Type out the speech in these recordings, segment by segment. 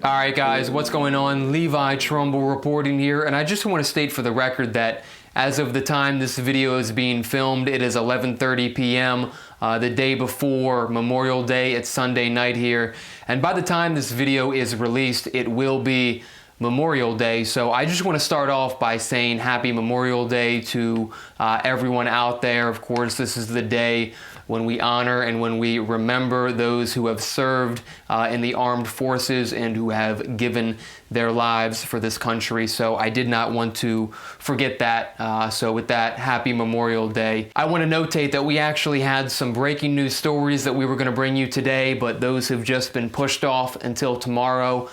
All right, guys, what's going on? Levi Trumbull reporting here, and I just want to state for the record that as of the time this video is being filmed, it is 11:30 p.m. The day before Memorial Day. It's Sunday night here, and by the time this video is released, it will be Memorial Day. So I just want to start off by saying Happy Memorial Day to everyone out there. Of course, this is the day when we honor and when we remember those who have served in the armed forces and who have given their lives for this country. So I did not want to forget that. So with that, Happy Memorial Day. I want to notate that we actually had some breaking news stories that we were going to bring you today, but those have just been pushed off until tomorrow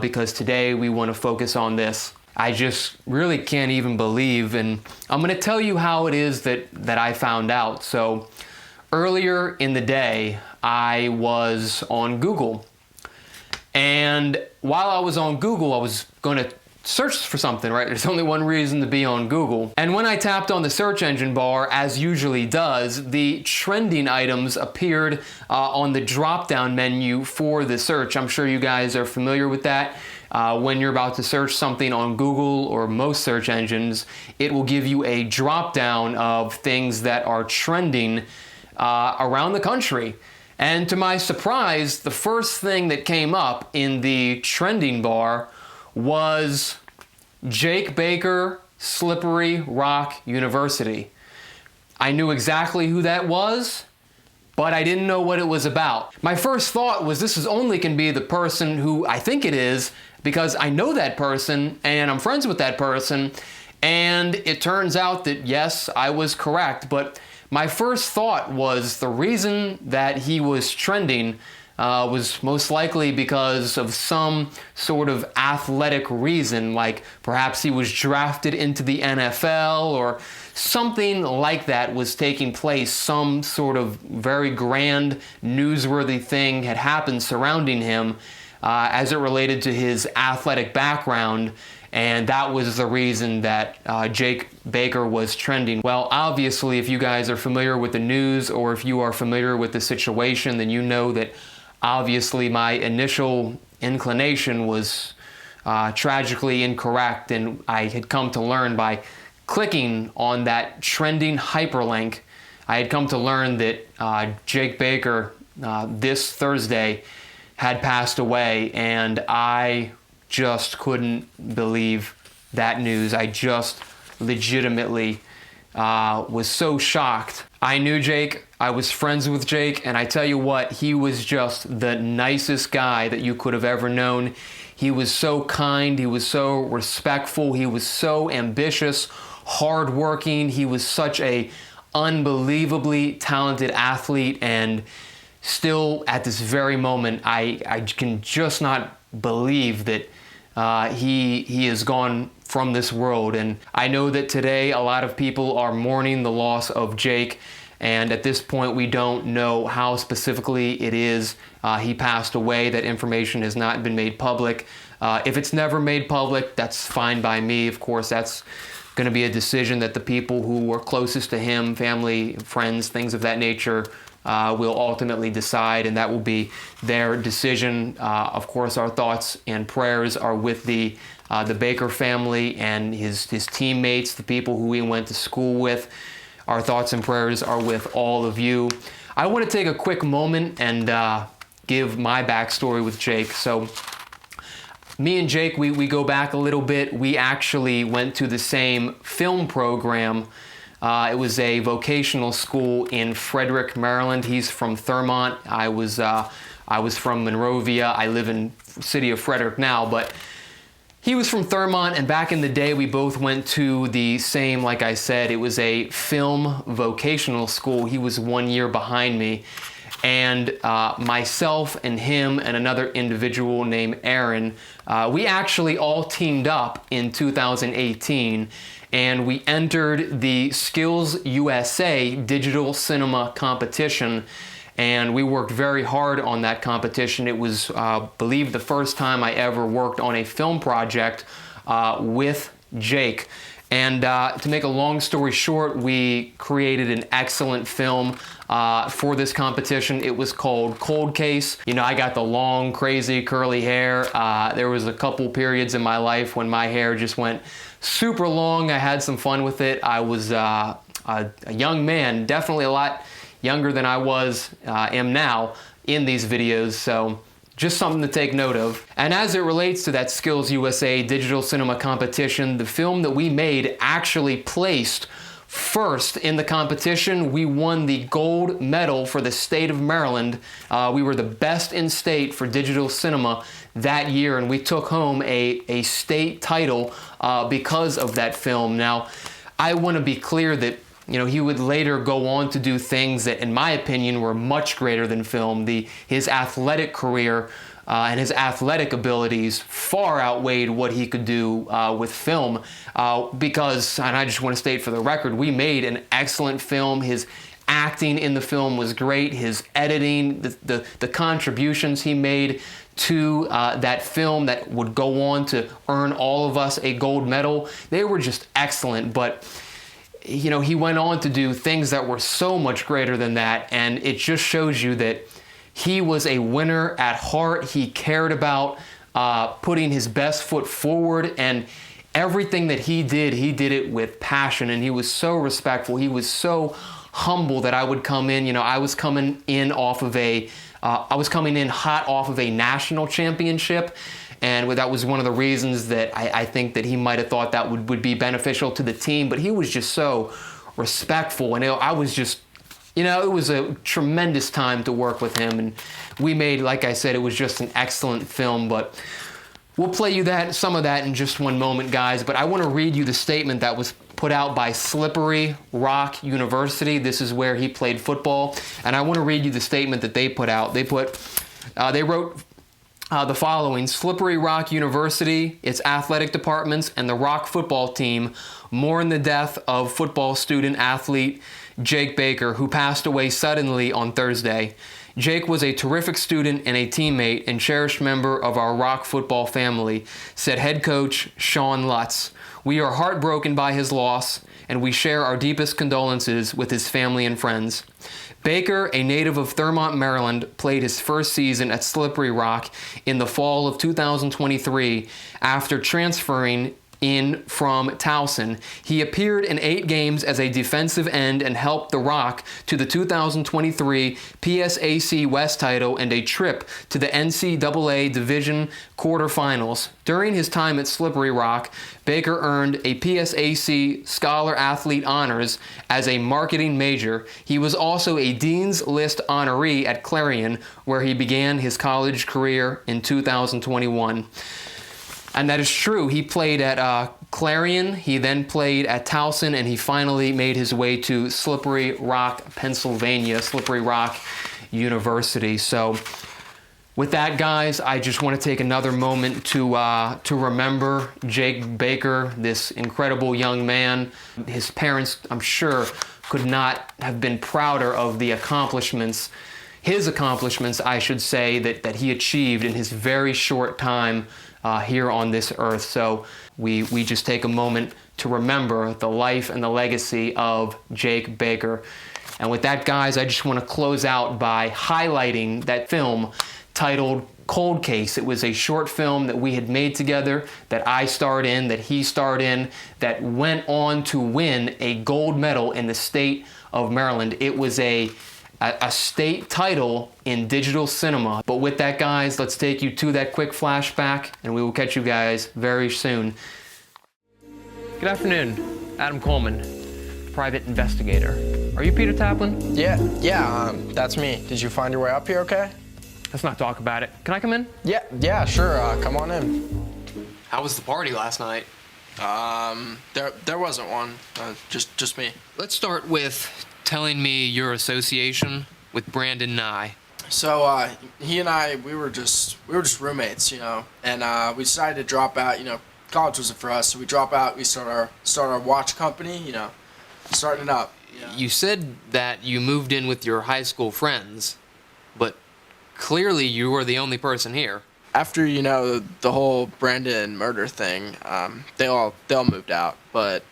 because today we want to focus on this. I just really can't even believe, and I'm going to tell you how it is that I found out. So earlier in the day, I was on Google, and while I was on Google, I was going to search for something, right? There's only one reason to be on Google. And when I tapped on the search engine bar, as usually does, the trending items appeared on the drop-down menu for the search. I'm sure you guys are familiar with that. When you're about to search something on Google or most search engines, it will give you a drop-down of things that are trending around the country. And to my surprise, the first thing that came up in the trending bar was Jake Baker, Slippery Rock University. I knew exactly who that was, but I didn't know what it was about. My first thought was this is only can be the person who I think it is, because I know that person and I'm friends with that person, and it turns out that yes, I was correct. But my first thought was the reason that he was trending was most likely because of some sort of athletic reason, like perhaps he was drafted into the NFL or something like that was taking place. Some sort of very grand, newsworthy thing had happened surrounding him as it related to his athletic background. And that was the reason that Jake Baker was trending. Well, obviously, if you guys are familiar with the news or if you are familiar with the situation, then you know that obviously my initial inclination was tragically incorrect. And I had come to learn by clicking on that trending hyperlink, I had come to learn that Jake Baker this Thursday had passed away, and I just couldn't believe that news. I just legitimately was so shocked. I knew Jake, I was friends with Jake, and I tell you what, he was just the nicest guy that you could have ever known. He was so kind, he was so respectful, he was so ambitious, hardworking, he was such a unbelievably talented athlete, and still at this very moment, I can just not believe that he is gone from this world. And I know that today a lot of people are mourning the loss of Jake, and at this point we don't know how specifically it is he passed away. That information has not been made public. If it's never made public, that's fine by me. Of course, that's going to be a decision that the people who were closest to him, family, friends, things of that nature, will ultimately decide, and that will be their decision. Of course, our thoughts and prayers are with the Baker family and his teammates, the people who he went to school with. Our thoughts and prayers are with all of you. I want to take a quick moment and give my backstory with Jake. So me and Jake, we go back a little bit. We actually went to the same film program. It was a vocational school in Frederick, Maryland. He's from Thurmont. I was from Monrovia. I live in the city of Frederick now, but he was from Thurmont, and back in the day, we both went to the same, like I said, it was a film vocational school. He was 1 year behind me, and myself and him and another individual named Aaron, we actually all teamed up in 2018, and we entered the Skills USA Digital Cinema Competition, and we worked very hard on that competition. It was, I believe, the first time I ever worked on a film project with Jake. And to make a long story short, we created an excellent film for this competition. It was called Cold Case. You know, I got the long, crazy, curly hair. There was a couple periods in my life when my hair just went super long. I had some fun with it. I was a young man, definitely a lot younger than I am now in these videos. So just something to take note of. And as it relates to that Skills USA digital cinema competition, the film that we made actually placed first in the competition. We won the gold medal for the state of Maryland. We were the best in state for digital cinema that year, and we took home a state title because of that film. Now, I want to be clear that he would later go on to do things that, in my opinion, were much greater than film. His athletic career and his athletic abilities far outweighed what he could do with film because, and I just want to state for the record, we made an excellent film. His acting in the film was great. His editing, the contributions he made to that film that would go on to earn all of us a gold medal, they were just excellent. But he went on to do things that were so much greater than that, and it just shows you that he was a winner at heart. He cared about putting his best foot forward, and everything that he did it with passion, and he was so respectful. He was so humble that I would come in. I was coming in hot off of a national championship. And that was one of the reasons that I think that he might have thought that would be beneficial to the team. But he was just so respectful. And I was just, it was a tremendous time to work with him. And we made, like I said, it was just an excellent film. But we'll play you some of that in just one moment, guys. But I want to read you the statement that was put out by Slippery Rock University. This is where he played football. And I want to read you the statement that they put out. They wrote the following: Slippery Rock University, its athletic departments, and the Rock football team mourn the death of football student athlete Jake Baker, who passed away suddenly on Thursday. Jake was a terrific student and a teammate and cherished member of our Rock football family, said head coach Sean Lutz. We are heartbroken by his loss, and we share our deepest condolences with his family and friends. Baker, a native of Thurmont, Maryland, played his first season at Slippery Rock in the fall of 2023 after transferring in from Towson. He appeared in 8 games as a defensive end and helped the Rock to the 2023 PSAC West title and a trip to the NCAA Division quarterfinals. During his time at Slippery Rock, Baker earned a PSAC Scholar Athlete honors as a marketing major. He was also a Dean's List honoree at Clarion, where he began his college career in 2021. And that is true. He played at Clarion, he then played at Towson, and he finally made his way to Slippery Rock, Pennsylvania, Slippery Rock University. So with that, guys, I just want to take another moment to remember Jake Baker, this incredible young man. His parents, I'm sure, could not have been prouder of the accomplishments, his accomplishments, I should say, that he achieved in his very short time here on this earth. So we just take a moment to remember the life and the legacy of Jake Baker. And with that, guys, I just want to close out by highlighting that film titled Cold Case. It was a short film that we had made together, that I starred in, that he starred in, that went on to win a gold medal in the state of Maryland. It was a state title in digital cinema. But with that, guys, let's take you to that quick flashback, and we will catch you guys very soon. Good afternoon, Adam Coleman, private investigator. Are you Peter Taplin? Yeah, that's me. Did you find your way up here okay? Let's not talk about it. Can I come in? Yeah, sure, come on in. How was the party last night? There wasn't one, just me. Let's start with telling me your association with Brandon Nye. So he and I, we were just roommates, and we decided to drop out. College wasn't for us, so we drop out. We start our watch company, starting it up. You said that you moved in with your high school friends, but clearly you were the only person here. After the whole Brandon murder thing, they all moved out, but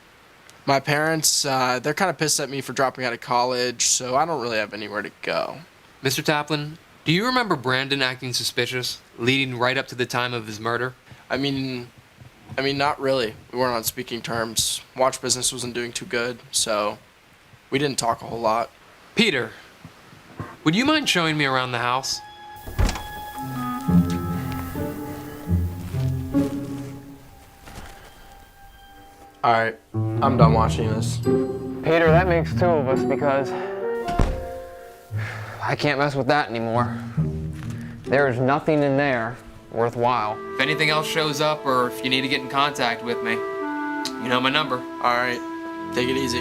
My parents, they're kind of pissed at me for dropping out of college, so I don't really have anywhere to go. Mr. Taplin, do you remember Brandon acting suspicious, leading right up to the time of his murder? I mean, not really. We weren't on speaking terms. Watch business wasn't doing too good, so we didn't talk a whole lot. Peter, would you mind showing me around the house? Alright, I'm done watching this. Peter, that makes two of us because I can't mess with that anymore. There is nothing in there worthwhile. If anything else shows up or if you need to get in contact with me, you know my number. Alright, take it easy.